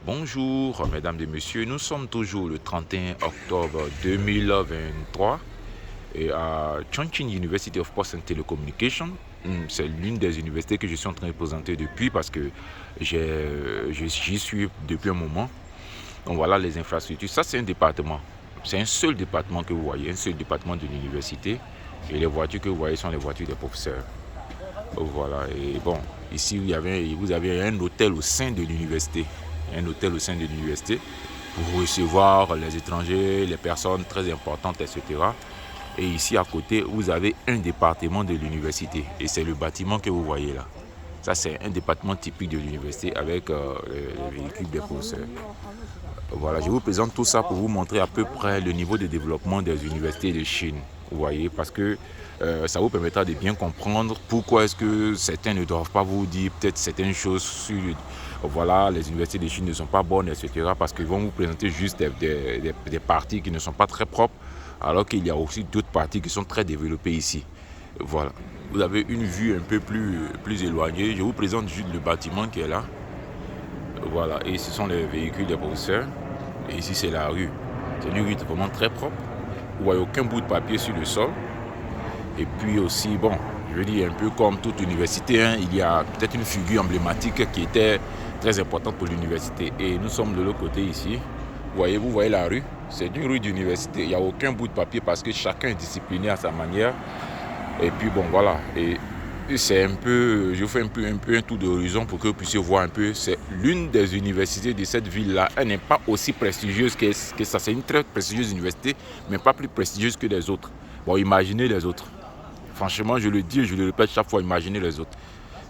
Bonjour, mesdames et messieurs. Nous sommes toujours le 31 octobre 2023 et à Chongqing University of Post and Telecommunication. C'est l'une des universités que je suis en train de présenter depuis parce que j'y suis depuis un moment. Donc voilà les infrastructures. Ça, c'est un département. C'est un seul département que vous voyez, un seul département de l'université. Et les voitures que vous voyez sont les voitures des professeurs. Voilà. Et bon, ici, vous avez un hôtel au sein de l'université. Un hôtel au sein de l'université pour recevoir les étrangers, les personnes très importantes, etc. Et ici à côté, vous avez un département de l'université. Et c'est le bâtiment que vous voyez là. Ça, c'est un département typique de l'université avec les véhicules des professeurs. Voilà, je vous présente tout ça pour vous montrer à peu près le niveau de développement des universités de Chine. Vous voyez, parce que ça vous permettra de bien comprendre pourquoi est-ce que certains ne doivent pas vous dire peut-être certaines choses sur voilà, les universités de Chine ne sont pas bonnes, etc. Parce qu'ils vont vous présenter juste des parties qui ne sont pas très propres, alors qu'il y a aussi d'autres parties qui sont très développées ici. Voilà. Vous avez une vue un peu plus éloignée. Je vous présente juste le bâtiment qui est là. Voilà, et ce sont les véhicules des professeurs. Et ici, c'est la rue. C'est une rue vraiment très propre. Vous voyez aucun bout de papier sur le sol. Et puis aussi, bon, je veux dire, un peu comme toute université, il y a peut-être une figure emblématique qui était très importante pour l'université. Et nous sommes de l'autre côté ici. Vous voyez la rue. C'est une rue d'université. Il n'y a aucun bout de papier parce que chacun est discipliné à sa manière. Et puis bon, voilà. Et c'est un peu, je fais un peu un tour d'horizon pour que vous puissiez voir un peu. C'est l'une des universités de cette ville-là. Elle n'est pas aussi prestigieuse que ça. C'est une très prestigieuse université, mais pas plus prestigieuse que les autres. Bon, imaginez les autres. Franchement, je le dis et je le répète chaque fois, imaginez les autres.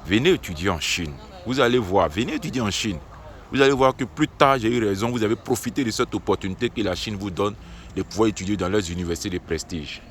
Venez étudier en Chine. Vous allez voir, venez étudier en Chine. Vous allez voir que plus tard, j'ai eu raison, vous avez profité de cette opportunité que la Chine vous donne de pouvoir étudier dans leurs universités de prestige.